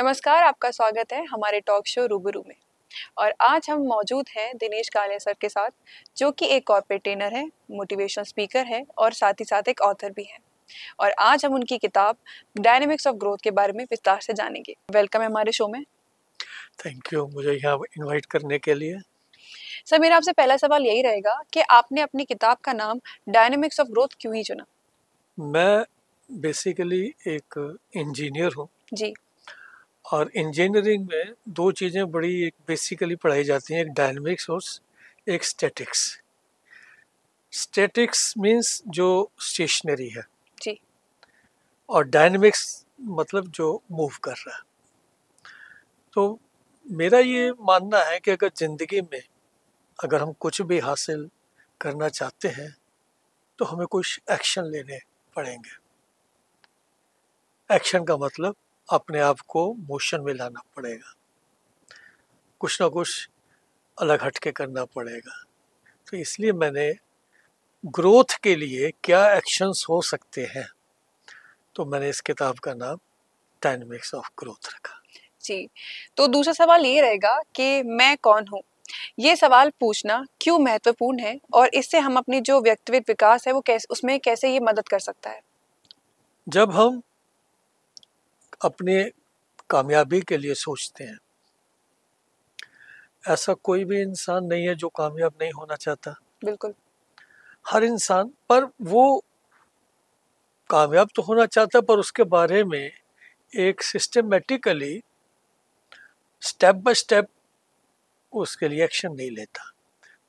नमस्कार, आपका स्वागत है हमारे टॉक शो रूबरू में। और आज हम मौजूद हैं दिनेश काले सर के साथ, जो कि एक कॉर्पोरेट ट्रेनर है, मोटिवेशनल स्पीकर है और साथ ही साथ एक ऑथर भी हैं। और आज हम उनकी किताब डायनेमिक्स ऑफ ग्रोथ के बारे में विस्तार से जानेंगे। वेलकम है हमारे शो में। थैंक यू मुझे यहाँ इनवाइट करने के लिए। सर, मेरा आपसे पहला सवाल यही रहेगा कि आपने अपनी किताब का नाम डायनेमिक्स ऑफ ग्रोथ क्यों ही चुना? मैं बेसिकली एक इंजीनियर हूँ जी। और इंजीनियरिंग में दो चीज़ें बड़ी एक बेसिकली पढ़ाई जाती हैं, एक डायनेमिक्स और एक स्टैटिक्स। स्टैटिक्स मींस जो स्टेशनरी है जी। और डायनेमिक्स मतलब जो मूव कर रहा है। तो मेरा ये मानना है कि अगर ज़िंदगी में अगर हम कुछ भी हासिल करना चाहते हैं तो हमें कुछ एक्शन लेने पड़ेंगे। एक्शन का मतलब अपने आप को मोशन में लाना पड़ेगा, कुछ ना कुछ अलग हट के करना पड़ेगा। तो इसलिए मैंने ग्रोथ के लिए क्या एक्शंस हो सकते हैं, तो मैंने इस किताब का नाम डायनेमिक्स ऑफ ग्रोथ रखा। जी, तो दूसरा सवाल ये रहेगा कि मैं कौन हूँ? ये सवाल पूछना क्यों महत्वपूर्ण है और इससे हम अपनी जो व्यक्तिगत विकास है वो उसमें कैसे ये मदद कर सकता है? जब हम अपने कामयाबी के लिए सोचते हैं, ऐसा कोई भी इंसान नहीं है जो कामयाब नहीं होना चाहता। बिल्कुल। हर इंसान, पर वो कामयाब तो होना चाहता पर उसके बारे में एक सिस्टमेटिकली स्टेप बाय स्टेप उसके लिए एक्शन नहीं लेता।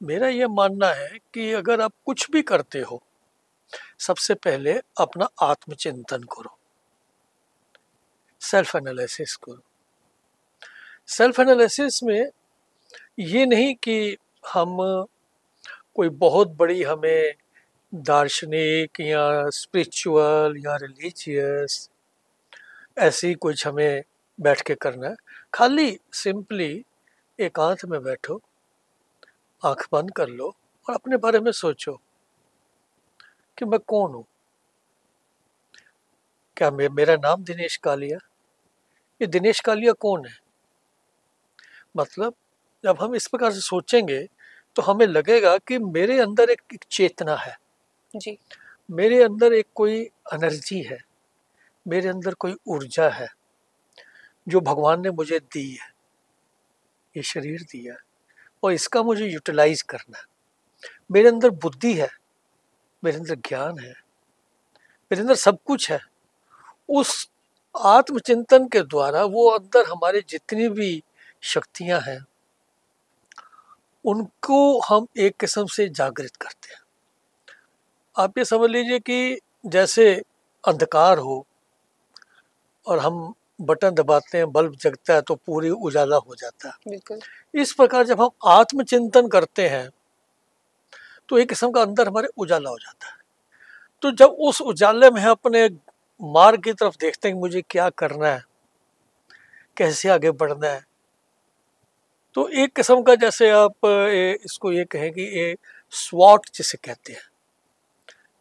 मेरा यह मानना है कि अगर आप कुछ भी करते हो, सबसे पहले अपना आत्मचिंतन करो, सेल्फ एनालिसिस करो। सेल्फ एनालिसिस में ये नहीं कि हम कोई बहुत बड़ी हमें दार्शनिक या स्पिरिचुअल या रिलीजियस ऐसी कुछ हमें बैठ के करना है। खाली सिंपली एकांत में बैठो, आंख बंद कर लो और अपने बारे में सोचो कि मैं कौन हूँ। क्या मेरा नाम दिनेश कालिया? ये दिनेश कालिया कौन है? मतलब जब हम इस प्रकार से सोचेंगे तो हमें लगेगा कि मेरे अंदर एक चेतना है, जी। मेरे अंदर एक कोई एनर्जी है, मेरे अंदर कोई ऊर्जा है जो भगवान ने मुझे दी है, ये शरीर दिया है और इसका मुझे यूटिलाइज करना है। मेरे अंदर बुद्धि है, मेरे अंदर ज्ञान है, मेरे अंदर सब कुछ है। उस आत्मचिंतन के द्वारा वो अंदर हमारे जितनी भी शक्तियां हैं उनको हम एक किस्म से जागृत करते हैं। आप ये समझ लीजिए कि जैसे अंधकार हो और हम बटन दबाते हैं, बल्ब जगता है तो पूरी उजाला हो जाता है। बिल्कुल। इस प्रकार जब हम आत्मचिंतन करते हैं तो एक किस्म का अंदर हमारे उजाला हो जाता है। तो जब उस उजाले में हम अपने मार्ग की तरफ देखते हैं कि मुझे क्या करना है, कैसे आगे बढ़ना है, तो एक किस्म का जैसे आप इसको ये कहें कि ये स्वॉट जिसे कहते हैं,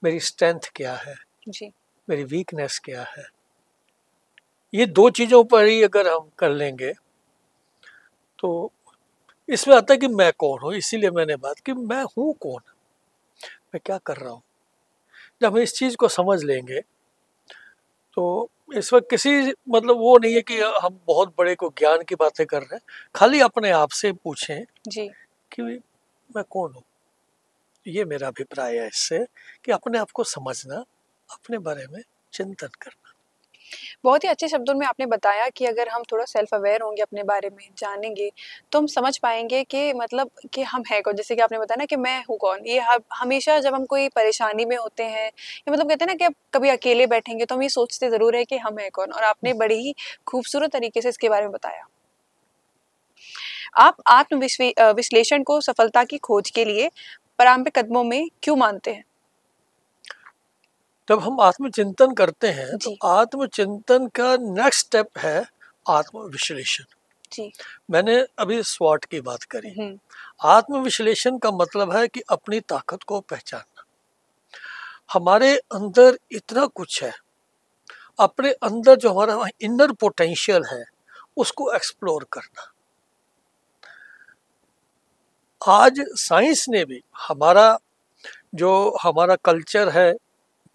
मेरी स्ट्रेंथ क्या है, जी। मेरी वीकनेस क्या है, ये दो चीज़ों पर ही अगर हम कर लेंगे तो इसमें आता है कि मैं कौन हूँ। इसीलिए मैंने बात कि मैं हूँ कौन, मैं क्या कर रहा हूँ। जब हम इस चीज़ को समझ लेंगे तो इस वक्त किसी मतलब वो नहीं है कि हम बहुत बड़े को ज्ञान की बातें कर रहे हैं। खाली अपने आप से पूछें जी। कि मैं कौन हूँ। ये मेरा अभिप्राय है इससे कि अपने आप को समझना, अपने बारे में चिंतन करना। बहुत ही अच्छे शब्दों में आपने बताया कि अगर हम थोड़ा सेल्फ अवेयर होंगे, अपने बारे में जानेंगे, तो हम समझ पाएँगे कि मतलब कि हम हैं कौन। जैसे कि आपने बताया ना कि मैं हूँ कौन। ये हमेशा जब हम कोई परेशानी में होते हैं या मतलब कहते हैं ना कि अब कभी अकेले बैठेंगे तो हम ये सोचते ज़रूर हैं कि हम हैं कौन, और आपने बड़े ही खूबसूरत तरीके से इसके बारे में बताया। आप विश्लेषण को सफलता की खोज के लिए प्रारंभिक कदमों में क्यों मानते हैं? जब हम आत्मचिंतन करते हैं तो जी। आत्मचिंतन का नेक्स्ट स्टेप है आत्मविश्लेषण। जी। मैंने अभी स्वॉट की बात करी। हुँ। आत्मविश्लेषण का मतलब है कि अपनी ताकत को पहचानना। हमारे अंदर इतना कुछ है, अपने अंदर जो हमारा इनर पोटेंशियल है उसको एक्सप्लोर करना। आज साइंस ने भी जो हमारा कल्चर है,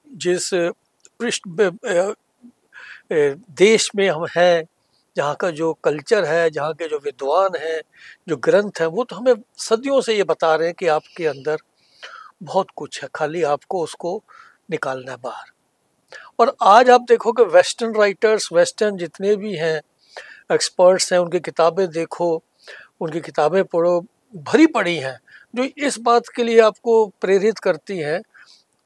जिस देश में हम हैं, जहाँ का जो कल्चर है, जहाँ के जो विद्वान हैं, जो ग्रंथ हैं, वो तो हमें सदियों से ये बता रहे हैं कि आपके अंदर बहुत कुछ है, खाली आपको उसको निकालना है बाहर। और आज आप देखोगे वेस्टर्न राइटर्स, वेस्टर्न जितने भी हैं एक्सपर्ट्स हैं, उनकी किताबें देखो, उनकी किताबें पढ़ो, भरी पड़ी हैं, जो इस बात के लिए आपको प्रेरित करती हैं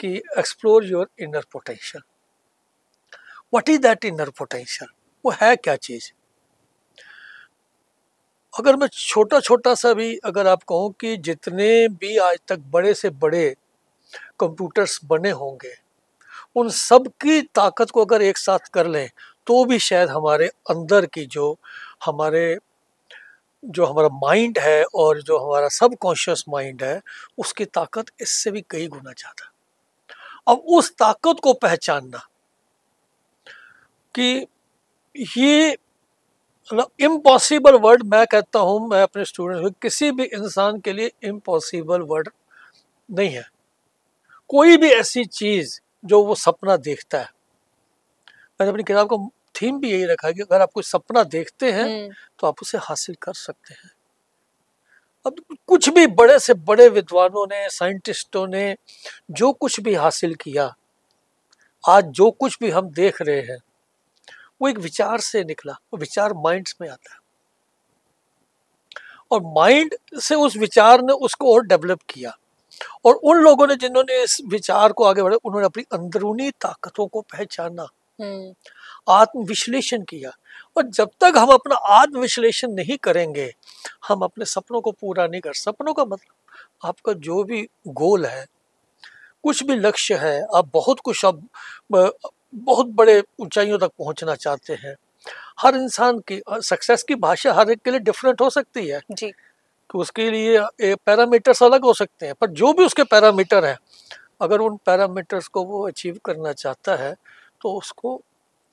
कि explore your inner potential. What is that inner potential? वो है क्या चीज़? अगर मैं छोटा छोटा सा भी अगर आप कहो कि जितने भी आज तक बड़े से बड़े कंप्यूटर्स बने होंगे, उन सब की ताकत को अगर एक साथ कर लें तो भी शायद हमारे अंदर की हमारे जो हमारा माइंड है और जो हमारा सब कॉन्शियस माइंड है, उसकी ताकत इससे भी कई गुना ज़्यादा। अब उस ताकत को पहचानना कि ये मतलब इम्पॉसिबल वर्ड, मैं कहता हूँ, मैं अपने स्टूडेंट्स को, किसी भी इंसान के लिए इम्पॉसिबल वर्ड नहीं है। कोई भी ऐसी चीज़ जो वो सपना देखता है, मैंने अपनी किताब का थीम भी यही रखा है कि अगर आप कोई सपना देखते हैं तो आप उसे हासिल कर सकते हैं। अब कुछ भी बड़े से बड़े विद्वानों ने, साइंटिस्टों ने जो कुछ भी हासिल किया, आज जो कुछ भी हम देख रहे हैं, वो एक विचार से निकला। वो विचार माइंड में आता है और माइंड से उस विचार ने उसको और डेवलप किया। और उन लोगों ने जिन्होंने इस विचार को आगे बढ़ा, उन्होंने अपनी अंदरूनी ताकतों को पहचाना, आत्मविश्लेषण किया। और जब तक हम अपना आत्मविश्लेषण नहीं करेंगे, हम अपने सपनों को पूरा नहीं कर। सपनों का मतलब आपका जो भी गोल है, कुछ भी लक्ष्य है, आप बहुत कुछ, आप बहुत बड़े ऊंचाइयों तक पहुंचना चाहते हैं। हर इंसान की सक्सेस की भाषा हर एक के लिए डिफरेंट हो सकती है जी। कि उसके लिए पैरामीटर्स अलग हो सकते हैं, पर जो भी उसके पैरामीटर हैं, अगर उन पैरामीटर्स को वो अचीव करना चाहता है तो उसको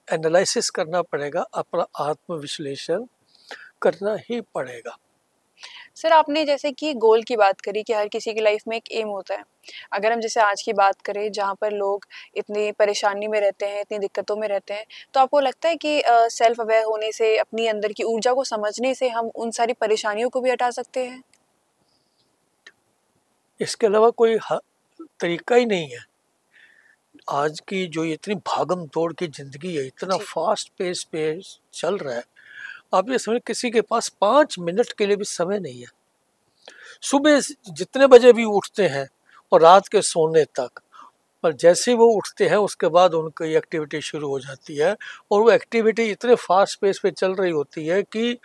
एनालिसिस करना पड़ेगा, अपना आत्मविश्लेषण करना ही पड़ेगा। सर, आपने जैसे कि गोल की बात करी कि हर किसी की लाइफ में एक एम होता है। अगर हम जैसे आज की बात करें जहाँ पर लोग इतनी परेशानी में रहते हैं, इतनी दिक्कतों में रहते हैं, तो आपको लगता है कि सेल्फ अवेयर होने से, अपनी अंदर की ऊर्जा को समझने से हम उन सारी परेशानियों को भी हटा सकते हैं? इसके अलावा कोई तरीका ही नहीं है। आज की जो इतनी भागम दौड़ की जिंदगी है, इतना जी। फास्ट पेस पे चल रहा है, आप ये समझ, किसी के पास 5 मिनट के लिए भी समय नहीं है। सुबह जितने बजे भी उठते हैं और रात के सोने तक, और जैसे ही वो उठते हैं उसके बाद उनकी एक्टिविटी शुरू हो जाती है। और वो एक्टिविटी इतने फास्ट पेस पे चल रही होती है कि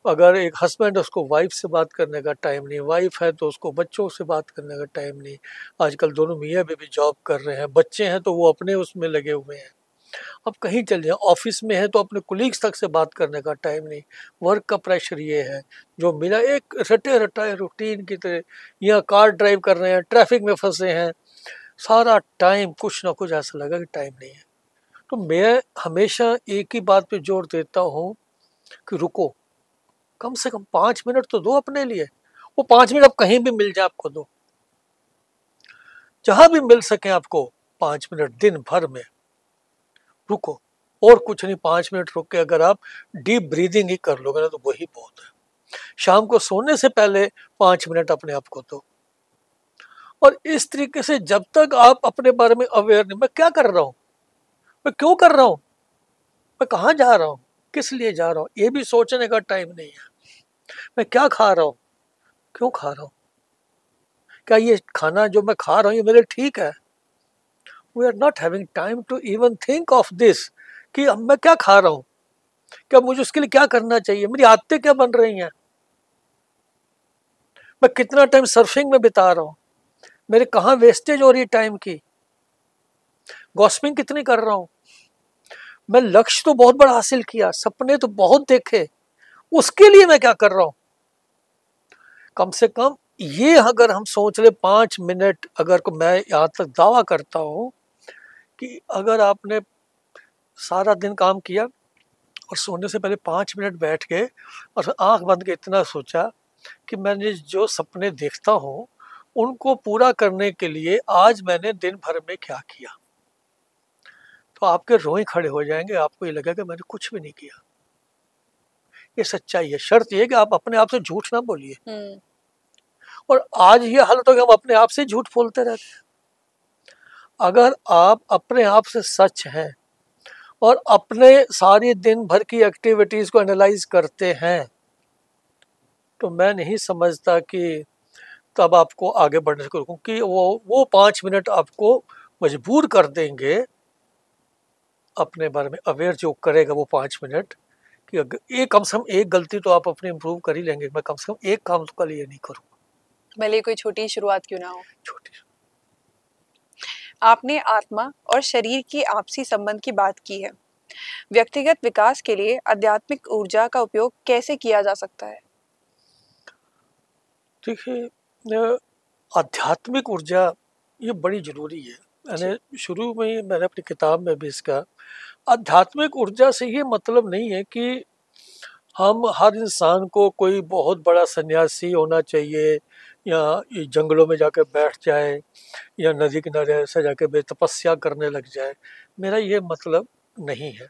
अगर एक हस्बैंड है, उसको वाइफ से बात करने का टाइम नहीं, वाइफ है तो उसको बच्चों से बात करने का टाइम नहीं। आजकल दोनों मियाँ बीवी जॉब कर रहे हैं, बच्चे हैं तो वो अपने उसमें लगे हुए हैं। अब कहीं चल जाए, ऑफिस में है तो अपने कुलीग्स तक से बात करने का टाइम नहीं। वर्क का प्रेशर ये है, जो मिला एक रटे रटाए रूटीन की तरह, या कार ड्राइव कर रहे हैं, ट्रैफिक में फंसे हैं, सारा टाइम कुछ ना कुछ ऐसा लगा कि टाइम नहीं है। तो मैं हमेशा एक ही बात पे जोर देता हूँ कि रुको, कम से कम 5 मिनट तो दो अपने लिए। वो 5 मिनट आप कहीं भी मिल जाए आपको दो, जहां भी मिल सके आपको 5 मिनट दिन भर में रुको। और कुछ नहीं, 5 मिनट रुक के अगर आप डीप ब्रीदिंग ही कर लोगे ना तो वही बहुत है। शाम को सोने से पहले 5 मिनट अपने आप को दो। और इस तरीके से जब तक आप अपने बारे में अवेयर नहीं, मैं क्या कर रहा हूँ, मैं क्यों कर रहा हूँ, मैं कहाँ जा रहा हूँ, किस लिए जा रहा हूँ, ये भी सोचने का टाइम नहीं है। मैं क्या खा रहा हूँ, क्यों खा रहा हूँ, क्या ये खाना जो मैं खा रहा हूँ ये मेरे ठीक है। We are not having time to even think of this कि अब मैं क्या खा रहा हूँ, क्या मुझे उसके लिए क्या करना चाहिए, मेरी आदतें क्या बन रही हैं, मैं कितना टाइम सर्फिंग में बिता रहा हूँ, मेरे कहाँ वेस्टेज हो रही है टाइम की, गॉसिपिंग कितनी कर रहा हूँ। मैं लक्ष्य तो बहुत बड़ा हासिल किया, सपने तो बहुत देखे, उसके लिए मैं क्या कर रहा हूँ। कम से कम ये अगर हम सोच ले 5 मिनट, अगर मैं यहाँ तक दावा करता हूँ कि अगर आपने सारा दिन काम किया और सोने से पहले 5 मिनट बैठ के और आंख बंद के इतना सोचा कि मैंने जो सपने देखता हूँ उनको पूरा करने के लिए आज मैंने दिन भर में क्या किया, तो आपके रोए खड़े हो जाएंगे, आपको ये लगेगा मैंने कुछ भी नहीं किया। ये सच्चाई है। शर्त ये है कि आप अपने आप से झूठ ना बोलिए। और आज ये हालत हो कि हम अपने आप से झूठ बोलते रहते हैं। अगर आप अपने आप से सच हैं और अपने सारी दिन भर की एक्टिविटीज को एनालाइज करते हैं, तो मैं नहीं समझता कि तब आपको आगे बढ़ने से रोकूं, क्योंकि वो 5 मिनट आपको मजबूर कर देंगे अपने बारे में अवेयर जो करेगा वो 5 मिनट, कि अगर एक कम से कम एक गलती तो आप अपनी इम्प्रूव कर ही लेंगे। मैं कम से कम एक काम तो कल ये नहीं करूँगा, भले कोई छोटी शुरुआत क्यों ना हो। छोटी। आपने आत्मा और शरीर की आपसी संबंध की बात की है। व्यक्तिगत विकास के लिए आध्यात्मिक ऊर्जा का उपयोग कैसे किया जा सकता है? देखिए, आध्यात्मिक ऊर्जा ये बड़ी जरूरी है। मैंने शुरू में ही मैंने अपनी किताब में भी इसका, आध्यात्मिक ऊर्जा से ये मतलब नहीं है कि हम हर इंसान को कोई बहुत बड़ा सन्यासी होना चाहिए या ये जंगलों में जाकर बैठ जाए या नदी किनारे ऐसे जाके बेतपस्या करने लग जाए। मेरा ये मतलब नहीं है।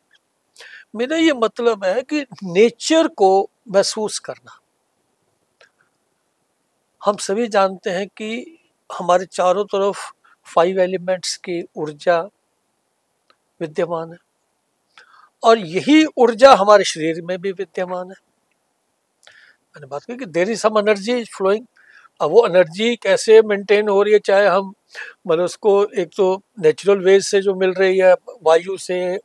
मेरा ये मतलब है कि नेचर को महसूस करना। हम सभी जानते हैं कि हमारे चारों तरफ 5 एलिमेंट्स की ऊर्जा विद्यमान है और यही ऊर्जा हमारे शरीर में भी विद्यमान है। मैंने बात की कि there is some energy flowing. अब वो एनर्जी कैसे मेंटेन हो रही है, चाहे हम मतलब उसको एक तो नेचुरल वेज से जो मिल रही है, वायु से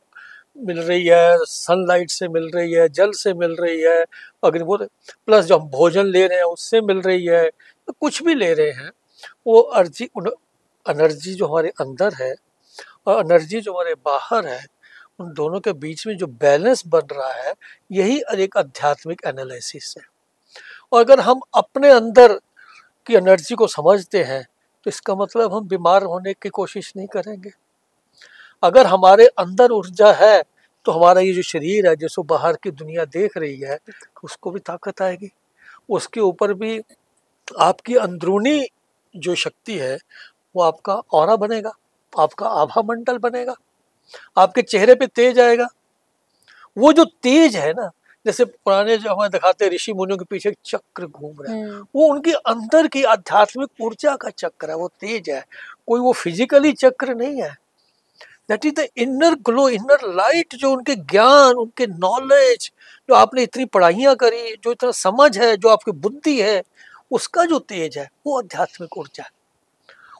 मिल रही है, सनलाइट से मिल रही है, जल से मिल रही है, अग्निहोत्र, प्लस जो हम भोजन ले रहे हैं उससे मिल रही है, तो कुछ भी ले रहे हैं, वो एनर्जी जो हमारे अंदर है और एनर्जी जो हमारे बाहर है, उन दोनों के बीच में जो बैलेंस बन रहा है, यही एक आध्यात्मिक एनालिसिस है। और अगर हम अपने अंदर की एनर्जी को समझते हैं तो इसका मतलब हम बीमार होने की कोशिश नहीं करेंगे। अगर हमारे अंदर ऊर्जा है तो हमारा ये जो शरीर है, जिसको बाहर की दुनिया देख रही है, उसको भी ताकत आएगी। उसके ऊपर भी आपकी अंदरूनी जो शक्ति है वो आपका ऑरा बनेगा, आपका आभा मंडल बनेगा, आपके चेहरे पे तेज आएगा। वो जो तेज है ना, जैसे पुराने जो हमें दिखाते ऋषि मुनियों के पीछे चक्र घूम रहा है, वो उनके अंदर की आध्यात्मिक ऊर्जा का चक्र है, वो तेज है, कोई वो फिजिकली चक्र नहीं है। That is the inner glow, inner light, जो उनके ज्ञान, उनके नॉलेज, जो आपने इतनी पढ़ाइयाँ करी, जो इतना समझ है, जो आपकी बुद्धि है, उसका जो तेज है वो आध्यात्मिक ऊर्जा है।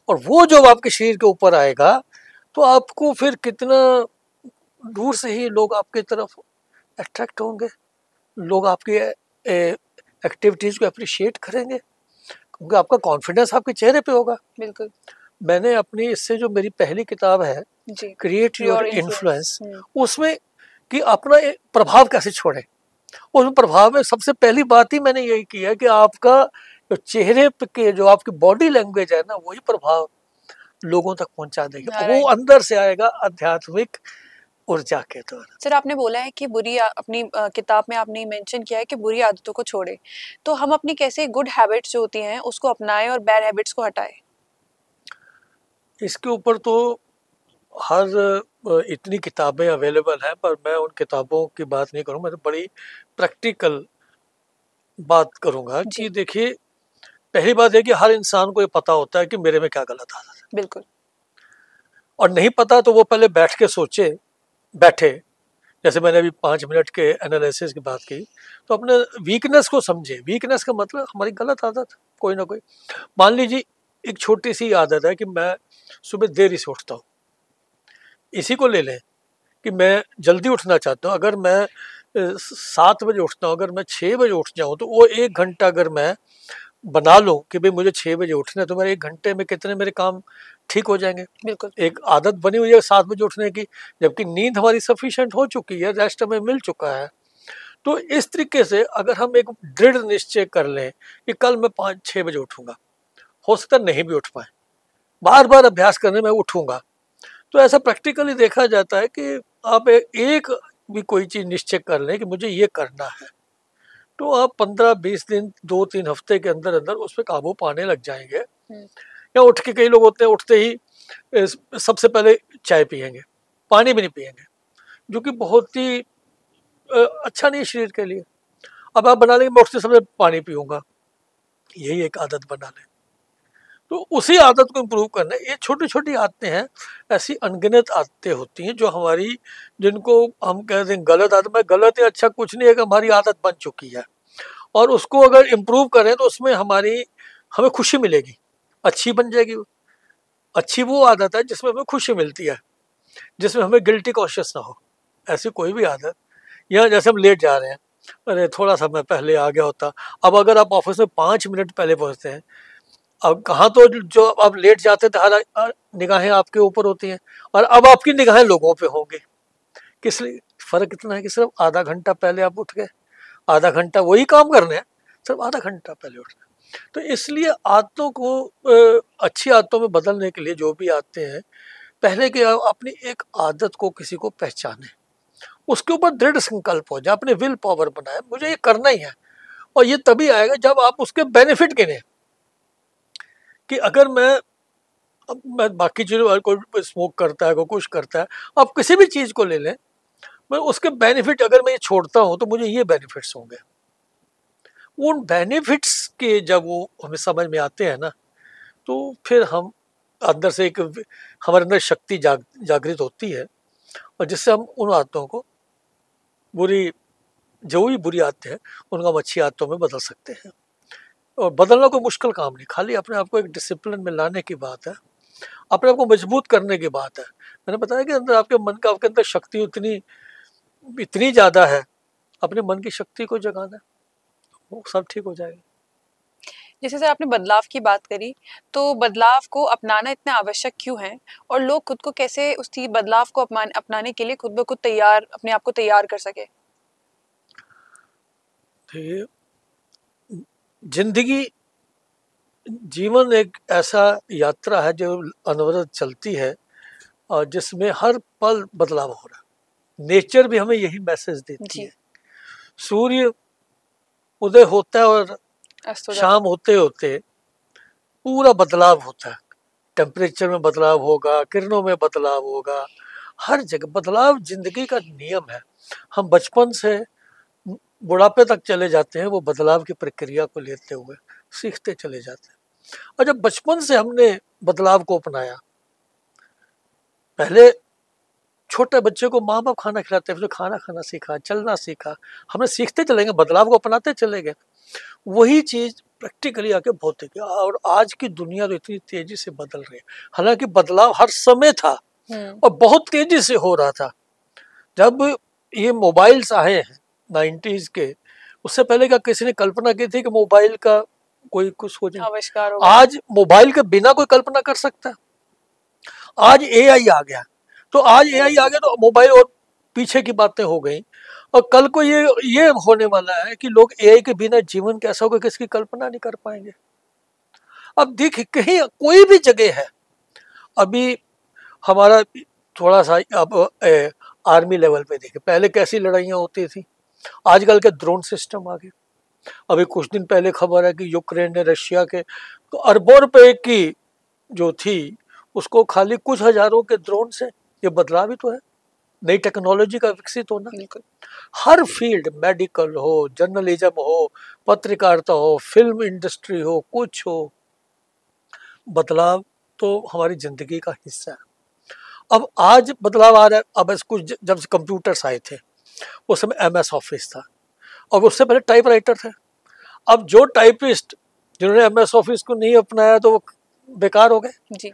और वो जब आपके शरीर के ऊपर आएगा तो आपको फिर कितना दूर से ही लोग आपकी तरफ अट्रैक्ट होंगे, लोग आपकी एक्टिविटीज को अप्रिशिएट करेंगे, क्योंकि आपका कॉन्फिडेंस आपके चेहरे पे होगा। बिल्कुल। मैंने अपनी इससे जो मेरी पहली किताब है क्रिएट योर इन्फ्लुएंस, उसमें कि अपना प्रभाव कैसे छोड़े, उस प्रभाव में सबसे पहली बात ही मैंने यही की है कि आपका जो चेहरे के जो आपकी बॉडी लैंग्वेज है ना, वही प्रभाव लोगों तक पहुंचा देगा, वो अंदर से आएगा आध्यात्मिक ऊर्जा के द्वारा। सर, आपने बोला है कि अपनी किताब में आपने मेंशन किया है कि बुरी आदतों को छोड़े, तो हम अपनी कैसे गुड हैबिट्स जो होती हैं उसको अपनाएं और बैड हैबिट्स को हटाएं? इसके ऊपर तो हर इतनी किताबें अवेलेबल हैं, पर मैं उन किताबों की बात नहीं करूँगा, मैं तो बड़ी प्रैक्टिकल बात करूँगा कि देखिए, पहली बात है कि हर इंसान को ये पता होता है कि मेरे में क्या गलत आदत है। बिल्कुल। और नहीं पता तो वो पहले बैठ के सोचे, बैठे, जैसे मैंने अभी 5 मिनट के एनालिसिस की बात की, तो अपने वीकनेस को समझे। वीकनेस का मतलब हमारी गलत आदत कोई ना कोई। मान लीजिए एक छोटी सी आदत है कि मैं सुबह देरी से उठता हूँ, इसी को ले लें कि मैं जल्दी उठना चाहता हूँ। अगर मैं 7 बजे उठता हूँ, अगर मैं 6 बजे उठ जाऊँ, तो वो 1 घंटा अगर मैं बना लूँ कि भाई मुझे 6 बजे उठना है, तो मेरे 1 घंटे में कितने मेरे काम ठीक हो जाएंगे। बिल्कुल। एक आदत बनी हुई है 7 बजे उठने की, जबकि नींद हमारी सफिशिएंट हो चुकी है, रेस्ट हमें मिल चुका है। तो इस तरीके से अगर हम एक दृढ़ निश्चय कर लें कि कल मैं 5-6 बजे उठूंगा, हो सकता नहीं भी उठ पाए, बार बार अभ्यास करने में उठूंगा, तो ऐसा प्रैक्टिकली देखा जाता है कि आप एक भी कोई चीज़ निश्चय कर लें कि मुझे ये करना है, तो आप 15-20 दिन, 2-3 हफ्ते के अंदर अंदर उस पर काबू पाने लग जाएंगे। या उठ के, कई लोग होते हैं उठते ही सबसे पहले चाय पिएंगे, पानी भी नहीं पिएंगे, जो कि बहुत ही अच्छा नहीं है शरीर के लिए। अब आप बना लेंगे मैं उठते समय पानी पीऊंगा, यही एक आदत बना लें, तो उसी आदत को इम्प्रूव करना है। ये छोटी छोटी आदतें हैं, ऐसी अनगिनत आदतें होती हैं जो हमारी, जिनको हम कहते हैं गलत आदत। में गलत है अच्छा कुछ नहीं है, कि हमारी आदत बन चुकी है, और उसको अगर इम्प्रूव करें तो उसमें हमें खुशी मिलेगी, अच्छी बन जाएगी। अच्छी वो आदत है जिसमें हमें खुशी मिलती है, जिसमें हमें गिल्टी कॉन्शियस ना हो। ऐसी कोई भी आदत, या जैसे हम लेट जा रहे हैं, अरे थोड़ा सा मैं पहले आ गया होता। अब अगर आप ऑफिस में 5 मिनट पहले पहुंचते हैं, अब कहाँ तो जो आप लेट जाते थे, हर निगाहें आपके ऊपर होती हैं, और अब आपकी निगाहें लोगों पे होंगी। किस लिए? फर्क इतना है कि सिर्फ आधा घंटा पहले आप उठ गए, आधा घंटा वही काम करने हैं, सिर्फ आधा घंटा पहले उठ गए। तो इसलिए आदतों को अच्छी आदतों में बदलने के लिए जो भी आते हैं, पहले कि अपनी एक आदत को किसी को पहचाने, उसके ऊपर दृढ़ संकल्प हो जाए, अपने विल पावर बनाए, मुझे ये करना ही है। और ये तभी आएगा जब आप उसके बेनिफिट गिने, कि अगर मैं बाकी चीज़ों, कोई स्मोक करता है, कोई कुछ करता है, आप किसी भी चीज़ को ले लें, मैं उसके बेनिफिट, अगर मैं ये छोड़ता हूँ तो मुझे ये बेनिफिट्स होंगे। उन बेनिफिट्स के जब वो हमें समझ में आते हैं ना, तो फिर हम अंदर से एक, हमारे अंदर शक्ति जागृत होती है, और जिससे हम उन आदतों को, बुरी, जो भी बुरी आदतें हैं, उनको हम अच्छी आदतों में बदल सकते हैं। और बदलना कोई मुश्किल काम नहीं, खाली अपने आप को एक डिसिप्लिन में लाने की बात है, अपने आप को मजबूत करने की बात है। मैंने बताया कि अंदर आपके मन का, आपके अंदर शक्ति उतनी इतनी ज़्यादा है, अपने मन की शक्ति को जगाना, वो सब ठीक हो जाएगा। जैसे सर आपने बदलाव की बात करी, तो बदलाव को अपनाना इतना आवश्यक क्यों है? और लोग खुद को कैसे उसी बदलाव को अपनाने के लिए खुद ब खुद अपने आप को तैयार कर सके? तो ये जिंदगी, जीवन एक ऐसा यात्रा है जो अनवरत चलती है, और जिसमें हर पल बदलाव हो रहा है। नेचर भी हमें यही मैसेज देती है। सूर्य उदय होता है और शाम होते होते पूरा बदलाव होता है, टेम्परेचर में बदलाव होगा, किरणों में बदलाव होगा, हर जगह बदलाव जिंदगी का नियम है। हम बचपन से बुढ़ापे तक चले जाते हैं, वो बदलाव की प्रक्रिया को लेते हुए सीखते चले जाते हैं। और जब बचपन से हमने बदलाव को अपनाया, पहले छोटे बच्चे को माँ बाप खाना खिलाते हैं, फिर खाना खाना सीखा, चलना सीखा, हमें सीखते चलेंगे, बदलाव को अपनाते चले गए। वही चीज प्रैक्टिकली आके भौतिक, और आज की दुनिया तो इतनी तेजी से बदल रही है। हालांकि बदलाव हर समय था और बहुत तेजी से हो रहा था। जब ये मोबाइल्स आए हैं 90s के, उससे पहले क्या किसी ने कल्पना की थी कि मोबाइल का कोई कुछ हो जाए? आविष्कार होगा। आज मोबाइल के बिना कोई कल्पना कर सकता है? आज एआई आ गया, तो आज एआई आ गया तो मोबाइल और पीछे की बातें हो गई। और कल को ये होने वाला है कि लोग एआई के बिना जीवन कैसा होगा, किसकी कल्पना नहीं कर पाएंगे। अब देख, कहीं कोई भी जगह है, अभी हमारा थोड़ा सा अब आर्मी लेवल पे देखे, पहले कैसी लड़ाइयाँ होती थी, आजकल के ड्रोन सिस्टम आ गए। अभी कुछ दिन पहले खबर है कि यूक्रेन ने रशिया के तो अरबों रुपए की जो थी, उसको खाली कुछ हजारों के ड्रोन से, ये बदलाव ही तो है, नई टेक्नोलॉजी का विकसित होना। हर फील्ड, मेडिकल हो, जर्नलिज्म हो, पत्रकारिता हो, फिल्म इंडस्ट्री हो, कुछ हो, बदलाव तो हमारी जिंदगी का हिस्सा है। अब आज बदलाव आ रहा है। अब कुछ जब से कंप्यूटर्स आए थे, उस समय MS ऑफिस था, और उससे पहले टाइपराइटर थे। अब जो टाइपिस्ट जिन्होंने MS ऑफिस को नहीं अपनाया तो वो बेकार हो गए जी।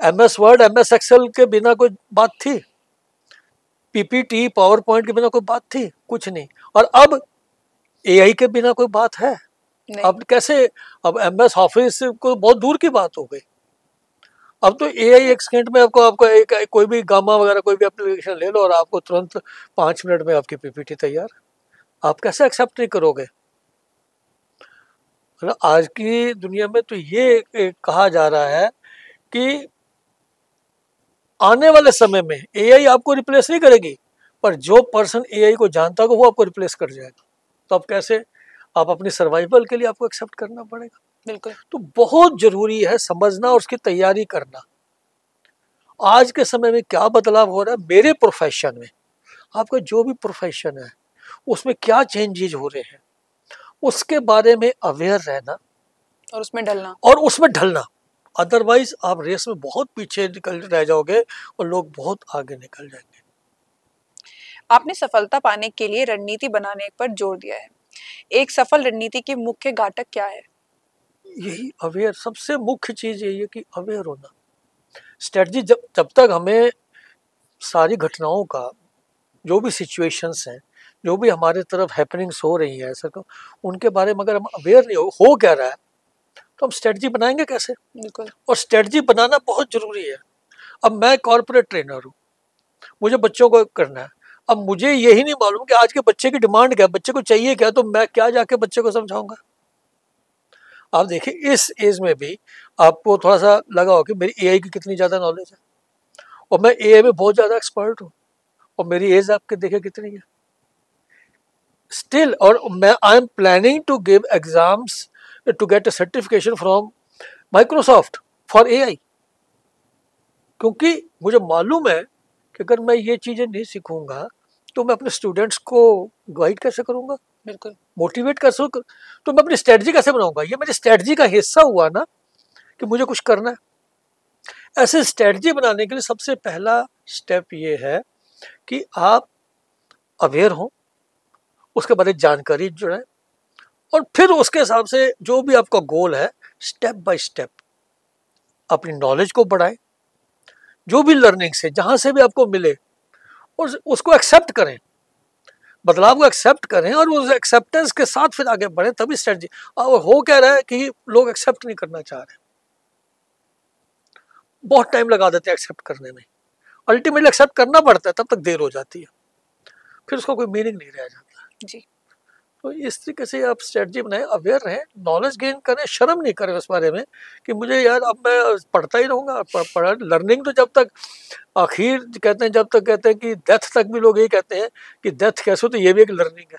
MS वर्ड, MS एक्सेल के बिना कोई बात थी? PPT, पावर पॉइंट के बिना कोई बात थी? कुछ नहीं। और अब AI के बिना कोई बात है? अब कैसे? अब MS ऑफिस को बहुत दूर की बात हो गई। अब तो AI एक सेकंड में आपको कोई भी गामा वगैरह कोई भी एप्लीकेशन ले लो और आपको तुरंत 5 मिनट में आपकी PPT तैयार। आप कैसे एक्सेप्ट नहीं करोगे? आज की दुनिया में तो ये कहा जा रहा है कि आने वाले समय में AI आपको रिप्लेस नहीं करेगी, पर जो पर्सन एआई को जानता होगा वो आपको रिप्लेस कर जाएगा। तो आप कैसे, आप अपनी सर्वाइवल के लिए आपको एक्सेप्ट करना पड़ेगा। बिल्कुल। तो बहुत जरूरी है समझना और उसकी तैयारी करना। आज के समय में क्या बदलाव हो रहा है मेरे प्रोफेशन में, आपका जो भी प्रोफेशन है उसमें क्या चेंजेज हो रहे हैं, उसके बारे में अवेयर रहना और उसमें ढलना। अदरवाइज आप रेस में बहुत पीछे निकल रह जाओगे और लोग बहुत आगे निकल जाएंगे। आपने सफलता पाने के लिए रणनीति बनाने पर जोर दिया है। एक सफल रणनीति के मुख्य घटक क्या है? यही अवेयर, सबसे मुख्य चीज यही है कि अवेयर होना। स्ट्रेटजी जब तक हमें सारी घटनाओं का, जो भी सिचुएशंस हैं, जो भी हमारे तरफ हैपनिंग्स हो रही है सर, उनके बारे में अगर हम अवेयर नहीं हो क्या रहा है, तो हम स्ट्रेटजी बनाएंगे कैसे? बिल्कुल। और स्ट्रेटजी बनाना बहुत जरूरी है। अब मैं कॉर्पोरेट ट्रेनर हूँ, मुझे बच्चों को करना है। अब मुझे यही नहीं मालूम कि आज के बच्चे की डिमांड क्या, बच्चे को चाहिए क्या, तो मैं क्या जाके बच्चे को समझाऊंगा? आप देखिए इस एज में भी आपको थोड़ा सा लगा हो कि मेरी एआई की कितनी ज्यादा नॉलेज है, और मैं एआई में बहुत ज्यादा एक्सपर्ट हूँ, और मेरी एज आपके देखे कितनी है स्टिल। और मैं I am planning to give exams to get a certification from Microsoft for AI, क्योंकि मुझे मालूम है कि अगर मैं ये चीजें नहीं सीखूंगा तो मैं अपने स्टूडेंट्स को गाइड कैसे करूंगा, बिल्कुल। मोटिवेट कर सकूँ, तो मैं अपनी स्ट्रेटजी कैसे बनाऊंगा? ये मेरी स्ट्रेटजी का हिस्सा हुआ ना कि मुझे कुछ करना है। ऐसे स्ट्रेटजी बनाने के लिए सबसे पहला स्टेप ये है कि आप अवेयर हो, उसके बारे में जानकारी जुड़ाएं, और फिर उसके हिसाब से जो भी आपका गोल है स्टेप बाय स्टेप अपनी नॉलेज को बढ़ाएं। जो भी लर्निंग से जहां से भी आपको मिले उसको एक्सेप्ट करें, बदलाव को एक्सेप्ट करें, और उस एक्सेप्टेंस के साथ फिर आगे बढ़े, तभी स्ट्रेटजी। और हो क्या रहा है कि लोग एक्सेप्ट नहीं करना चाह रहे, बहुत टाइम लगा देते हैं एक्सेप्ट करने में, अल्टीमेटली एक्सेप्ट करना पड़ता है, तब तक देर हो जाती है, फिर उसका कोई मीनिंग नहीं रह जाता जी। तो इस तरीके से आप स्ट्रेटजी बनाएं, अवेयर रहें, नॉलेज गेन करें, शर्म नहीं करें उस बारे में कि मुझे यार अब मैं पढ़ता ही रहूंगा। पढ़ा लर्निंग तो जब तक आखिर कहते हैं, जब तक कहते हैं कि डेथ तक भी लोग यही कहते हैं कि डेथ कैसे, तो ये भी एक लर्निंग है।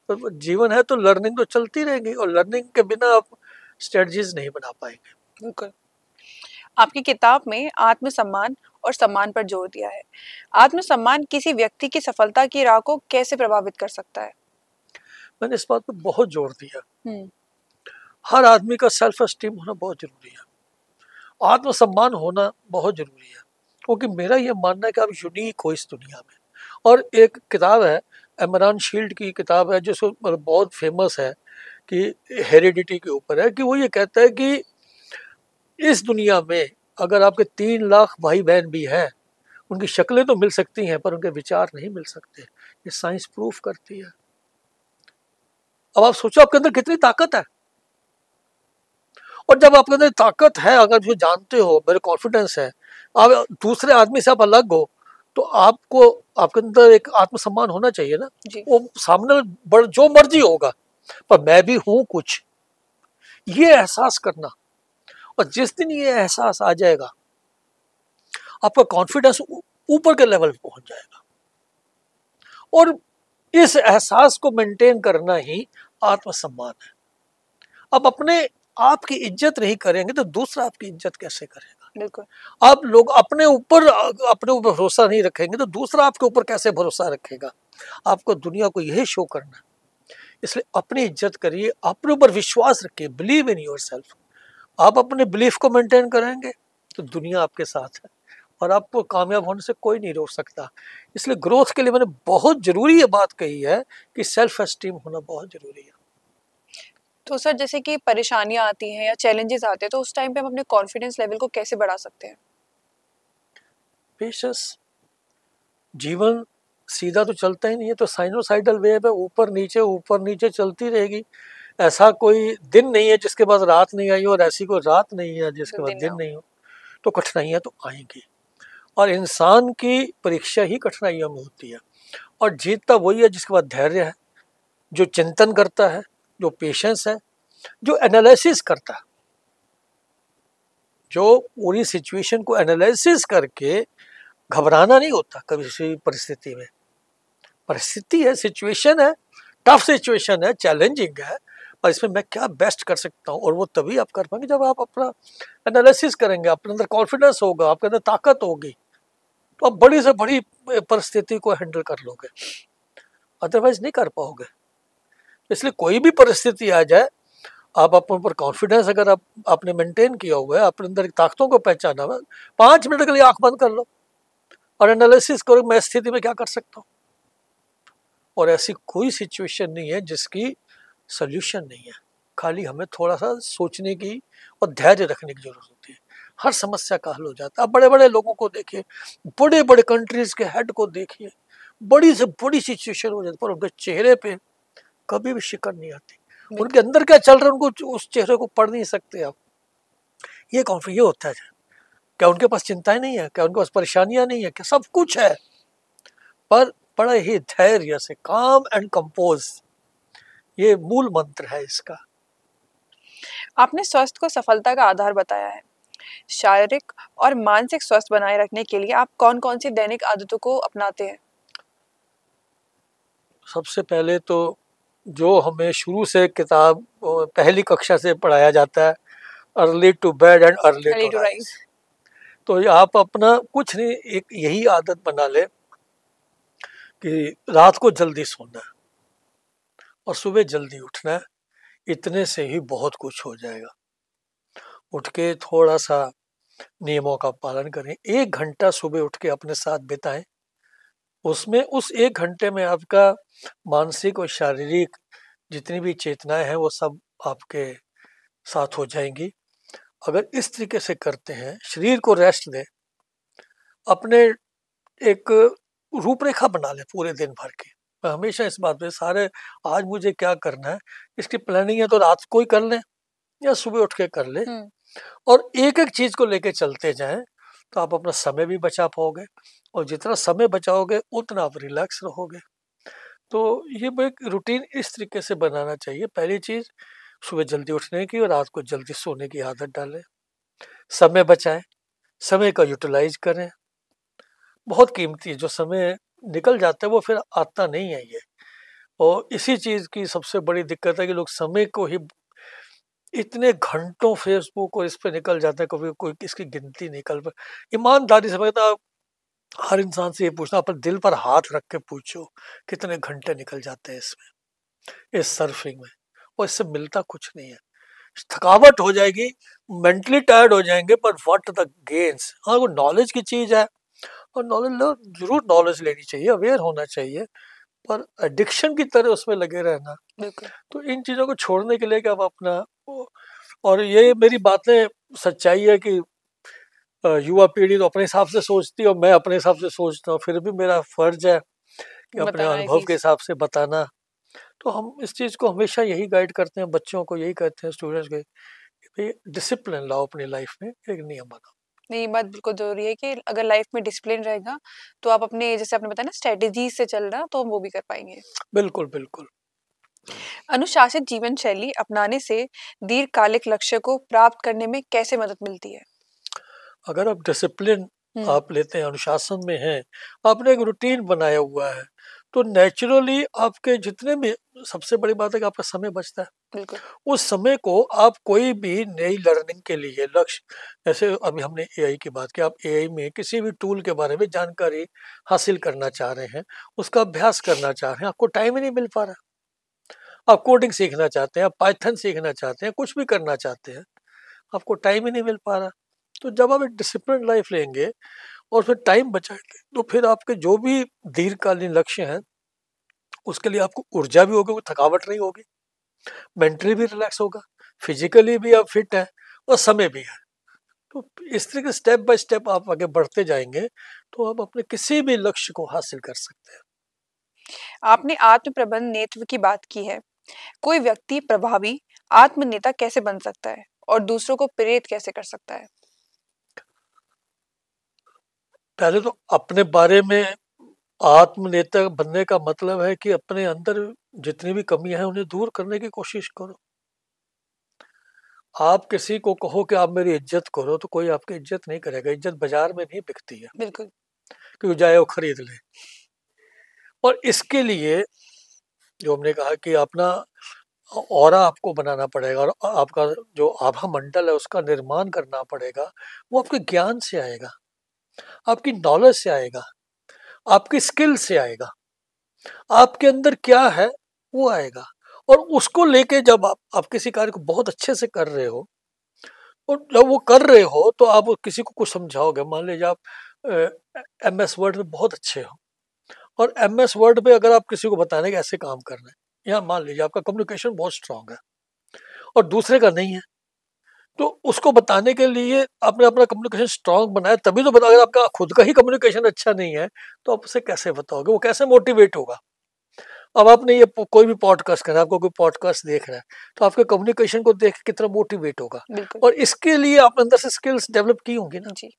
तो जीवन है तो लर्निंग तो चलती रहेगी, और लर्निंग के बिना आप स्ट्रेटजीज नहीं बना पाएंगे। बिल्कुल। आपकी किताब में आत्मसम्मान और सम्मान पर जोर दिया है। आत्मसम्मान किसी व्यक्ति की सफलता की राह को कैसे प्रभावित कर सकता है? मैंने इस बात पर बहुत जोर दिया। हर आदमी का सेल्फ एस्टीम होना बहुत जरूरी है, आत्मसम्मान होना बहुत जरूरी है, क्योंकि मेरा ये मानना है कि आप यूनिक हो इस दुनिया में। और एक किताब है, एमरान शील्ड की किताब है, जो बहुत फेमस है, कि हेरिडिटी के ऊपर है, कि वो ये कहता है कि इस दुनिया में अगर आपके 3 लाख भाई बहन भी हैं, उनकी शक्लें तो मिल सकती हैं पर उनके विचार नहीं मिल सकते। ये साइंस प्रूफ करती है। अब आप सोचो आपके अंदर कितनी ताकत है, और जब आपके अंदर ताकत है, अगर जो जानते हो, मेरे कॉन्फिडेंस है, आप दूसरे आदमी से आप अलग हो, तो आपको आपके अंदर एक आत्मसम्मान होना चाहिए ना। वो सामने जो मर्जी होगा पर मैं भी हूं कुछ, ये एहसास करना। और जिस दिन ये एहसास आ जाएगा, आपका कॉन्फिडेंस ऊपर के लेवल पे पहुंच जाएगा, और इस एहसास को मेंटेन करना ही आत्मसम्मान है। अब अपने आप की इज्जत नहीं करेंगे तो दूसरा आपकी इज्जत कैसे करेगा? बिल्कुल। आप लोग अपने ऊपर भरोसा नहीं रखेंगे तो दूसरा आपके ऊपर कैसे भरोसा रखेगा? आपको दुनिया को यही शो करना है। इसलिए अपनी इज्जत करिए, अपने ऊपर विश्वास रखिए, बिलीव इन योर सेल्फ। आप अपने बिलीफ को मेंटेन करेंगे तो दुनिया आपके साथ है, और आपको कामयाब होने से कोई नहीं रोक सकता। इसलिए ग्रोथ के लिए मैंने बहुत जरूरी ये बात कही है कि सेल्फ एस्टीम होना बहुत जरूरी है। तो सर, जैसे कि परेशानियां आती हैं या चैलेंजेस आते हैं, तो उस टाइम पे हम अपने कॉन्फिडेंस लेवल को कैसे बढ़ा सकते हैं? पेशेंस। जीवन सीधा तो चलता ही नहीं है, तो साइनोसाइडल वेव है, ऊपर नीचे चलती रहेगी। ऐसा कोई दिन नहीं है जिसके बाद रात नहीं आई हो, और ऐसी कोई रात नहीं है जिसके बाद दिन नहीं हो। तो कठिनाइयां तो आएंगी, और इंसान की परीक्षा ही कठिनाइयों में होती है, और जीतता वही है जिसके पास धैर्य है, जो चिंतन करता है, जो पेशेंस है, जो एनालिसिस करता है, जो पूरी सिचुएशन को एनालिसिस करके, घबराना नहीं होता कभी किसी परिस्थिति में, परिस्थिति है, सिचुएशन है, टफ सिचुएशन है, चैलेंजिंग है, और इसमें मैं क्या बेस्ट कर सकता हूँ। और वो तभी आप कर पाएंगे जब आप अपना एनालिसिस करेंगे, अपने अंदर कॉन्फिडेंस होगा, आपके अंदर ताकत होगी, तो आप बड़ी से बड़ी परिस्थिति को हैंडल कर लोगे, अदरवाइज नहीं कर पाओगे। इसलिए कोई भी परिस्थिति आ जाए, आप अपने ऊपर कॉन्फिडेंस अगर आप आपने मेंटेन किया हुआ है, अपने अंदर ताकतों को पहचाना हुआ, 5 मिनट के लिए आंख बंद कर लो और एनालिसिस करो मैं इस स्थिति में क्या कर सकता हूँ। और ऐसी कोई सिचुएशन नहीं है जिसकी सोल्यूशन नहीं है, खाली हमें थोड़ा सा सोचने की और धैर्य रखने की जरूरत होती है। हर समस्या का हल हो जाता है। आप बड़े बड़े लोगों को देखिए, बड़े बड़े कंट्रीज के हेड को देखिए, बड़ी से बड़ी सिचुएशन हो जाती है, पर उनके चेहरे पे कभी भी शिकन नहीं आती। उनके अंदर क्या चल रहा है उनको उस चेहरे को पढ़ नहीं सकते आप। ये कॉन्फ्लिक्ट ये होता है, क्या उनके पास चिंताएं नहीं है, क्या उनके पास परेशानियां नहीं है, क्या सब कुछ है, पर बड़ा ही धैर्य से, काम एंड कंपोज, ये मूल मंत्र है इसका। आपने स्वास्थ्य को सफलता का आधार बताया है। शारीरिक और मानसिक स्वास्थ्य बनाए रखने के लिए आप कौन-कौन सी दैनिक आदतों को अपनाते हैं? सबसे पहले तो जो हमें शुरू से किताब पहली कक्षा से पढ़ाया जाता है, early to bed and early early to to rise. Rise. तो ये आप अपना कुछ नहीं, एक यही आदत बना ले कि रात को जल्दी सोना है और सुबह जल्दी उठना है। इतने से ही बहुत कुछ हो जाएगा। उठ के थोड़ा सा नियमों का पालन करें, 1 घंटा सुबह उठ के अपने साथ बिताएं। उसमें उस 1 घंटे में आपका मानसिक और शारीरिक जितनी भी चेतनाएं हैं वो सब आपके साथ हो जाएंगी। अगर इस तरीके से करते हैं, शरीर को रेस्ट दें, अपने एक रूपरेखा बना लें पूरे दिन भर की। मैं हमेशा इस बात पे सारे आज मुझे क्या करना है इसकी प्लानिंग है तो रात को ही कर लें या सुबह उठ के कर लें, और एक एक चीज को लेके चलते जाएं, तो आप अपना समय भी बचा पाओगे, और जितना समय बचाओगे उतना आप रिलैक्स रहोगे। तो ये एक रूटीन इस तरीके से बनाना चाहिए। पहली चीज सुबह जल्दी उठने की और रात को जल्दी सोने की आदत डालें। समय बचाएं, समय का यूटिलाइज करें। बहुत कीमती है, जो समय निकल जाता है वो फिर आता नहीं है ये। और इसी चीज की सबसे बड़ी दिक्कत है कि लोग समय को ही इतने घंटों फेसबुक और इस पे निकल जाते हैं, कभी कोई इसकी गिनती निकल पर। ईमानदारी से मैं कहता हूं, हर इंसान से ये पूछना, अपने दिल पर हाथ रख के पूछो कितने घंटे निकल जाते हैं इसमें, इस सर्फिंग में। और इससे मिलता कुछ नहीं है, थकावट हो जाएगी, मेंटली टायर्ड हो जाएंगे, पर व्हाट द गेन्स। हाँ, वो नॉलेज की चीज है और नॉलेज लो, जरूर नॉलेज लेनी चाहिए, अवेयर होना चाहिए, पर एडिक्शन की तरह उसमें लगे रहना, बिल्कुल। तो इन चीजों को छोड़ने के लिए कि आप अपना और ये मेरी बातें सच्चाई है कि युवा पीढ़ी तो अपने हिसाब से सोचती है और मैं अपने हिसाब से सोचता हूँ, फिर भी मेरा फर्ज है कि अपने बताना ये अनुभव के चीज। हिसाब से बताना। तो हम इस चीज को हमेशा यही गाइड करते हैं, बच्चों को यही कहते हैं, स्टूडेंट्स को, भाई डिसिप्लिन लाओ अपनी लाइफ में, एक नियम बनाओ। नहीं, ये बात बिल्कुल जरूरी है कि अगर लाइफ में डिसिप्लिन रहेगा तो आप अपने, जैसे आपने बताया ना, स्ट्रेटेजी से चल रहा, तो हम वो भी कर पाएंगे। बिल्कुल बिल्कुल। अनुशासित जीवन शैली अपनाने से दीर्घकालिक लक्ष्य को प्राप्त करने में कैसे मदद मिलती है? अगर आप डिसिप्लिन हम्म। आप लेते हैं, अनुशासन में हैं, आपने एक रूटीन बनाया हुआ है, तो नेचुरली आपके जितने भी, सबसे बड़ी बात है कि आपका समय बचता है। बिल्कुल। उस समय को आप कोई भी नई लर्निंग के लिए लक्ष्य, जैसे अभी हमने एआई की बात की, आप एआई में किसी भी टूल के बारे में जानकारी हासिल करना चाह रहे हैं, उसका अभ्यास करना चाह रहे हैं, आपको टाइम ही नहीं मिल पा रहा। आप कोडिंग सीखना चाहते हैं, आप पाइथन सीखना चाहते हैं, कुछ भी करना चाहते हैं, आपको टाइम ही नहीं मिल पा रहा। तो जब आप एक डिसिप्लिन लाइफ लेंगे और फिर टाइम बचाएंगे, तो फिर आपके जो भी दीर्घकालीन लक्ष्य हैं उसके लिए आपको ऊर्जा भी होगी, थकावट नहीं होगी, मेंटली भी रिलैक्स होगा, फिजिकली भी आप फिट है और समय भी है। तो इस तरीके स्टेप बाय स्टेप आप आगे बढ़ते जाएंगे, तो आप अपने किसी भी लक्ष्य को हासिल कर सकते हैं। आपने आत्म प्रबंध नेतृत्व की बात की है। कोई व्यक्ति प्रभावी आत्म नेता कैसे बन सकता है और दूसरों को प्रेरित कैसे कर सकता है? पहले तो अपने बारे में आत्मनेता बनने का मतलब है कि अपने अंदर जितनी भी कमियां हैं उन्हें दूर करने की कोशिश करो। आप किसी को कहो कि आप मेरी इज्जत करो, तो कोई आपकी इज्जत नहीं करेगा। इज्जत बाजार में नहीं बिकती है बिल्कुल। कि वो जाए वो खरीद ले। और इसके लिए जो हमने कहा कि अपना ऑरा आपको बनाना पड़ेगा और आपका जो आभा मंडल है उसका निर्माण करना पड़ेगा। वो आपके ज्ञान से आएगा, आपकी नॉलेज से आएगा, आपकी स्किल से आएगा, आपके अंदर क्या है वो आएगा। और उसको लेके जब आप किसी कार्य को बहुत अच्छे से कर रहे हो और जब वो कर रहे हो तो आप किसी को कुछ समझाओगे। मान लीजिए आप MS वर्ड में बहुत अच्छे हो और MS वर्ड में अगर आप किसी को बताने के ऐसे काम करना है, या मान लीजिए आपका कम्युनिकेशन बहुत स्ट्रांग है और दूसरे का नहीं है, तो उसको बताने के लिए आपने अपना कम्युनिकेशन स्ट्रांग बनाया तभी तो बता। अगर आपका खुद का ही कम्युनिकेशन अच्छा नहीं है तो आप उसे कैसे बताओगे, वो कैसे मोटिवेट होगा। अब आपने ये कोई भी पॉडकास्ट करा, आपको कोई पॉडकास्ट देख रहा है तो आपके कम्युनिकेशन को देख के कितना मोटिवेट होगा। बिल्कुल। और इसके लिए आपने अंदर से स्किल्स डेवलप की होंगी ना, जी।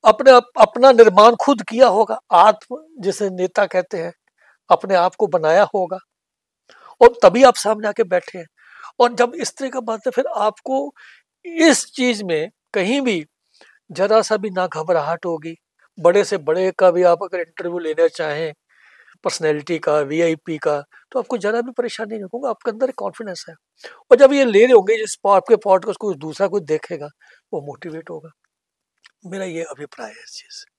अपना निर्माण खुद किया होगा, आत्म जिसे नेता कहते हैं, अपने आप को बनाया होगा और तभी आप सामने आके बैठे हैं। और जब इस तरह का बात है फिर आपको इस चीज में कहीं भी जरा सा भी ना घबराहट होगी। बड़े से बड़े का भी आप अगर इंटरव्यू लेना चाहें, पर्सनैलिटी का, VIP का, तो आपको जरा भी परेशानी नहीं होगा, आपके अंदर कॉन्फिडेंस है। और जब ये ले रहे होंगे जिस आपके पॉडकास्ट को दूसरा कोई देखेगा वो मोटिवेट होगा। मेरा ये अभिप्राय है इस चीज से।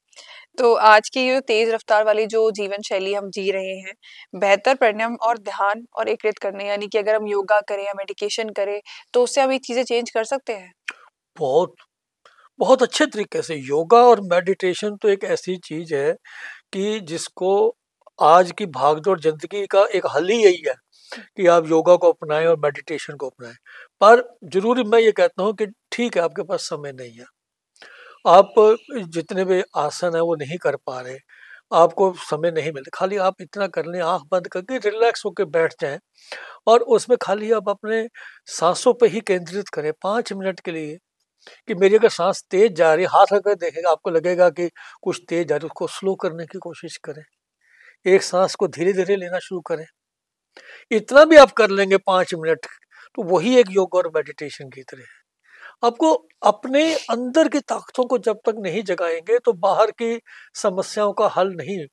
तो आज की ये तेज रफ्तार वाली जो जीवन शैली हम जी रहे हैं, बेहतर परिणाम और ध्यान और एकीकृत करने, यानी कि अगर हम योगा करें या मेडिटेशन करें, तो उससे हम ये चीज़ें चेंज कर सकते हैं? बहुत बहुत अच्छे तरीके से योगा और मेडिटेशन तो एक ऐसी चीज है कि जिसको आज की भागदौड़ जिंदगी का एक हल ही यही है कि आप योगा को अपनाएं और मेडिटेशन को अपनाएं। पर जरूरी मैं ये कहता हूँ कि ठीक है आपके पास समय नहीं है, आप जितने भी आसन है वो नहीं कर पा रहे, आपको समय नहीं मिलता, खाली आप इतना कर लें, आंख बंद करके रिलैक्स होकर बैठ जाएं और उसमें खाली आप अपने सांसों पे ही केंद्रित करें 5 मिनट के लिए। कि मेरी अगर सांस तेज जा रही है, हाथ रखकर देखेगा, आपको लगेगा कि कुछ तेज जा रही है, उसको स्लो करने की कोशिश करें। एक सांस को धीरे धीरे लेना शुरू करें। इतना भी आप कर लेंगे 5 मिनट, तो वही एक योग और मेडिटेशन की तरह है। आपको अपने अंदर की ताकतों को जब तक नहीं जगाएंगे तो बाहर की समस्याओं का हल नहीं।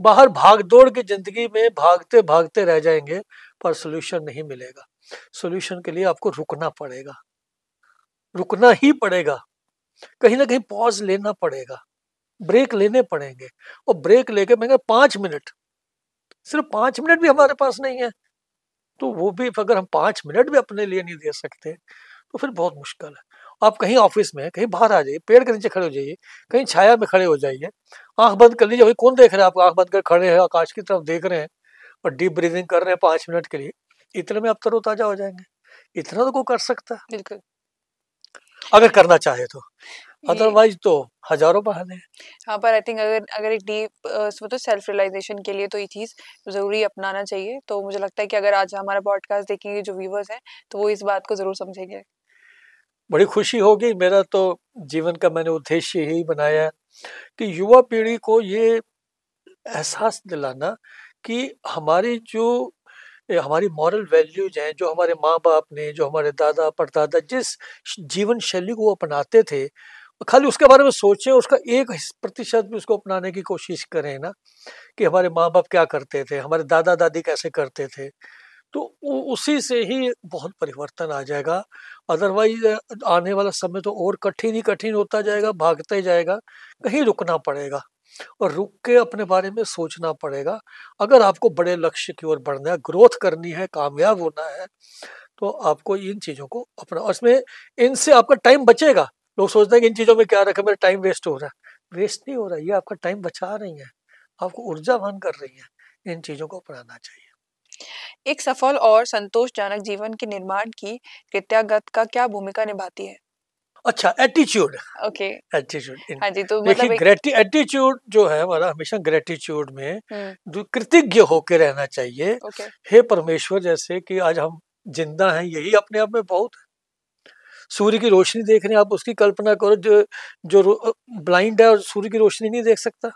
बाहर भाग दौड़ की जिंदगी में भागते भागते रह जाएंगे पर सोल्यूशन नहीं मिलेगा। सोल्यूशन के लिए आपको रुकना पड़ेगा, रुकना ही पड़ेगा, कहीं ना कहीं पॉज लेना पड़ेगा, ब्रेक लेने पड़ेंगे। और ब्रेक लेके मैं 5 मिनट, सिर्फ 5 मिनट भी हमारे पास नहीं है, तो वो भी अगर हम 5 मिनट भी अपने लिए नहीं दे सकते तो फिर बहुत मुश्किल है। आप कहीं ऑफिस में कहीं बाहर आ जाइए, पेड़ के नीचे खड़े हो जाइए, कहीं छाया में खड़े हो जाइए, आंख बंद कर लीजिए। भाई कौन देख रहा है, आप आंख बंद कर खड़े हैं, आकाश की तरफ देख रहे हैं और डीप ब्रीदिंग कर रहे हैं 5 मिनट के लिए, इतने में आप तरोताजा हो जाएंगे। इतना तो कोई कर सकता है बिल्कुल। अगर करना चाहे तो, ये अदरवाइज तो हजारों बहाने हैं। हाँ, पर आई थिंक अगर अगर एक डीप मतलब सेल्फ रियलाइज़ेशन के लिए तो ये चीज़ ज़रूरी अपनाना चाहिए। तो मुझे लगता है कि अगर आज हमारा पॉडकास्ट देखेंगे जो व्यूअर्स हैं, तो वो इस बात को ज़रूर समझेंगे। बड़ी खुशी होगी। मेरा तो जीवन का मैंने उद्देश्य यही बनाया है कि युवा पीढ़ी को ये एहसास दिलाना कि हमारी जो हमारी मॉरल वैल्यूज हैं, जो हमारे माँ बाप ने, जो हमारे दादा परदादा जिस जीवन शैली को वो अपनाते थे, खाली उसके बारे में सोचें, उसका 1% भी उसको अपनाने की कोशिश करें ना, कि हमारे माँ बाप क्या करते थे, हमारे दादा दादी कैसे करते थे, तो उसी से ही बहुत परिवर्तन आ जाएगा। अदरवाइज आने वाला समय तो और कठिन ही कठिन होता जाएगा, भागता ही जाएगा। कहीं रुकना पड़ेगा और रुक के अपने बारे में सोचना पड़ेगा। अगर आपको बड़े लक्ष्य की ओर बढ़ना है, ग्रोथ करनी है, कामयाब होना है, तो आपको इन चीज़ों को अपना, उसमें इनसे आपका टाइम बचेगा। लोग सोचते हैं कि इन चीज़ों में क्या रखा, मेरा टाइम वेस्ट हो रहा है। वेस्ट नहीं हो रहा है, ये आपका टाइम बचा रही है, आपको ऊर्जावान कर रही है। इन चीज़ों को अपनाना चाहिए। एक सफल और संतोषजनक जीवन के निर्माण की कृत्यागत का क्या भूमिका निभाती है? अच्छा, एटीट्यूड, ओके। एटीट्यूड इन, हाँ जी, तो देखिए मतलब एक एटीट्यूड जो है हमारा, हमेशा ग्रेटिट्यूड में हुँ, जो कृतज्ञ होके रहना चाहिए। ओके, हे परमेश्वर, जैसे कि आज हम जिंदा हैं, यही अपने आप में बहुत है। सूर्य की रोशनी देख रहे हैं, आप उसकी कल्पना करो जो जो ब्लाइंड है और सूर्य की रोशनी नहीं देख सकता।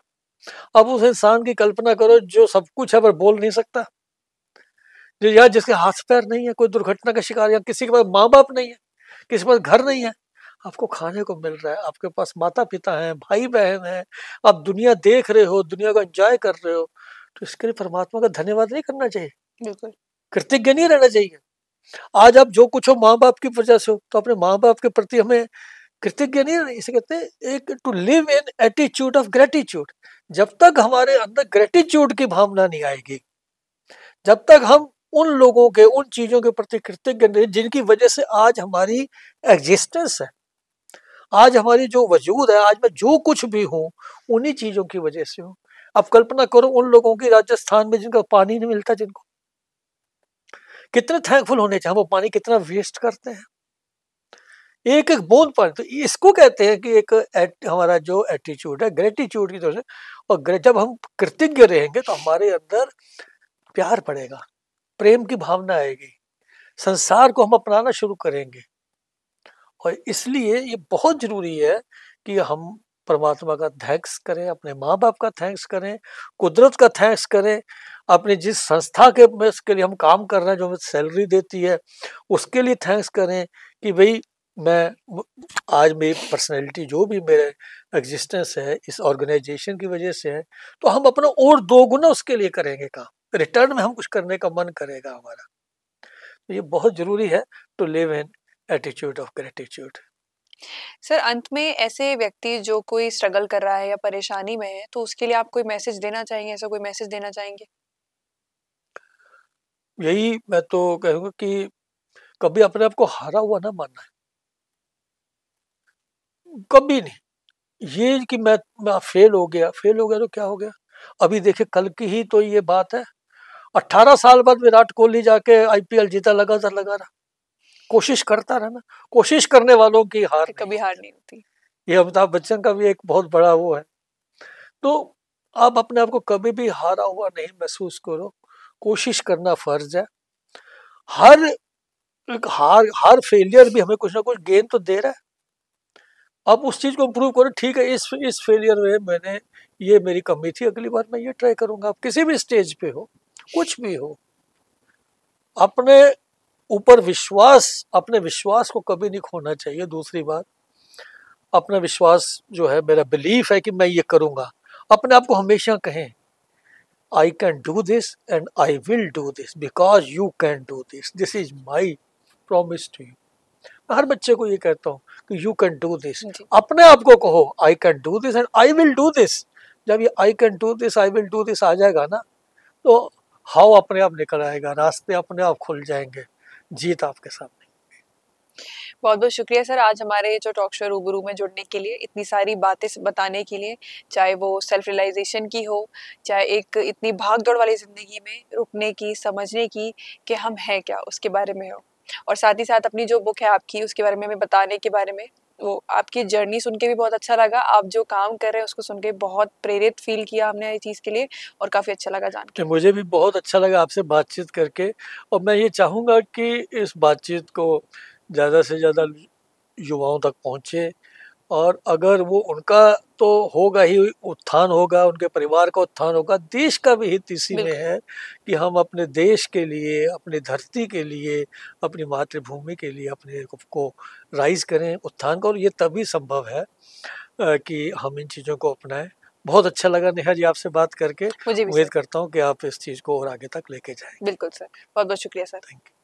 अब उस इंसान की कल्पना करो जो सब कुछ है पर बोल नहीं सकता, जो या जिसके हाथ पैर नहीं है, कोई दुर्घटना का शिकार, या किसी के पास माँ बाप नहीं है, किसी के पास घर नहीं है, आपको खाने को मिल रहा है, आपके पास माता पिता हैं, भाई बहन हैं, आप दुनिया देख रहे हो, दुनिया को एंजॉय कर रहे हो, तो इसके लिए परमात्मा का धन्यवाद नहीं करना चाहिए, बिल्कुल। कृतज्ञ नहीं रहना चाहिए। आज आप जो कुछ हो माँ बाप की वजह से हो, तो अपने माँ बाप के प्रति हमें कृतज्ञ नहीं रहना, इसे कहते हैं एक to live in attitude of gratitude. जब तक हमारे अंदर ग्रेटिट्यूड की भावना नहीं आएगी, जब तक हम उन लोगों के, उन चीजों के प्रति कृतज्ञ नहीं जिनकी वजह से आज हमारी एग्जिस्टेंस है, आज हमारी जो वजूद है, आज मैं जो कुछ भी हूँ उन्हीं चीजों की वजह से हूँ। अब कल्पना करो उन लोगों की राजस्थान में जिनका पानी नहीं मिलता, जिनको कितने थैंकफुल होने चाहिए, वो पानी कितना वेस्ट करते हैं, एक एक बूंद पानी। तो इसको कहते हैं कि हमारा जो एटीट्यूड है ग्रेटिट्यूड की तरह से, और जब हम कृतज्ञ रहेंगे तो हमारे अंदर प्यार बढ़ेगा, प्रेम की भावना आएगी, संसार को हम अपनाना शुरू करेंगे। और इसलिए ये बहुत जरूरी है कि हम परमात्मा का थैंक्स करें, अपने माँ बाप का थैंक्स करें, कुदरत का थैंक्स करें, अपनी जिस संस्था के लिए हम काम कर रहे हैं, जो हमें सैलरी देती है, उसके लिए थैंक्स करें कि भाई मैं आज मेरी पर्सनैलिटी जो भी मेरे एग्जिस्टेंस है इस ऑर्गेनाइजेशन की वजह से है, तो हम अपना और 2 गुना उसके लिए करेंगे काम, रिटर्न में हम कुछ करने का मन करेगा हमारा। तो ये बहुत जरूरी है to live in attitude of gratitude. Sir, अंत में ऐसे व्यक्ति जो कोई स्ट्रगल कर रहा है या परेशानी में है, तो उसके लिए आप कोई मैसेज देना चाहेंगे? ऐसा कोई मैसेज देना चाहेंगे? यही मैं तो कहूँगा कि कभी अपने आप को हारा हुआ ना मानना है, कभी नहीं। ये कि मैं फेल हो गया तो क्या हो गया। अभी देखिए कल की ही तो ये बात है, 18 साल बाद विराट कोहली जाके आईपीएल जीता, लगातार लगा रहा, कोशिश करता रहा ना, कोशिश करने वालों की हार नहीं कभी हार होती। नहीं होती। ये अमिताभ बच्चन का भी एक बहुत बड़ा वो है। तो आप अपने आप को कभी भी हारा हुआ नहीं महसूस करो, कोशिश करना फर्ज है। हर हर फेलियर भी हमें कुछ ना कुछ गेन तो दे रहा है। अब उस चीज को इम्प्रूव करो, ठीक है इस फेलियर में मैंने ये मेरी कमी थी, अगली बार मैं ये ट्राई करूंगा। आप किसी भी स्टेज पे हो, कुछ भी हो, अपने ऊपर विश्वास, अपने विश्वास को कभी नहीं खोना चाहिए। दूसरी बात, अपना विश्वास जो है, मेरा बिलीफ है कि मैं ये करूंगा, अपने आप को हमेशा कहें I can do this and I will do this because you can do this is my promise to you. मैं हर बच्चे को ये कहता हूँ कि यू कैन डू दिस। जी। अपने आप को कहो I can do this and I will do this. जब ये I can do this, I will do this आ जाएगा ना, तो हाव अपने आप निकल आएगा, रास्ते अपने आप खुल जाएंगे, जीत आपके सामने। बहुत-बहुत शुक्रिया सर, आज हमारे जो टॉक शो रूबरू में जुड़ने के लिए, इतनी सारी बातें बताने के लिए, चाहे वो सेल्फ रियलाइजेशन की हो, चाहे एक इतनी भाग-दौड़ वाली ज़िंदगी में रुकने की, समझने की कि हम हैं क्या, उसके बारे में हो। और साथ ही साथ अपनी जो बुक है आपकी, उसके बारे में हमें बताने के बारे में, वो आपकी जर्नी सुन के भी बहुत अच्छा लगा। आप जो काम कर रहे हैं, उसको सुन के बहुत प्रेरित फ़ील किया हमने इस चीज़ के लिए, और काफ़ी अच्छा लगा जान के। मुझे भी बहुत अच्छा लगा आपसे बातचीत करके, और मैं ये चाहूँगा कि इस बातचीत को ज़्यादा से ज़्यादा युवाओं तक पहुँचे, और अगर वो उनका तो होगा ही उत्थान होगा, उनके परिवार का उत्थान होगा, देश का भी हित इसी में है कि हम अपने देश के लिए, अपनी धरती के लिए, अपनी मातृभूमि के लिए अपने को राइज करें, उत्थान करें। और ये तभी संभव है कि हम इन चीज़ों को अपनाएं। बहुत अच्छा लगा नेहा जी आपसे बात करके। मुझे भी उम्मीद सर। करता हूँ कि आप इस चीज़ को और आगे तक लेके जाएंगे। बिल्कुल सर, बहुत-बहुत शुक्रिया सर। Thank you.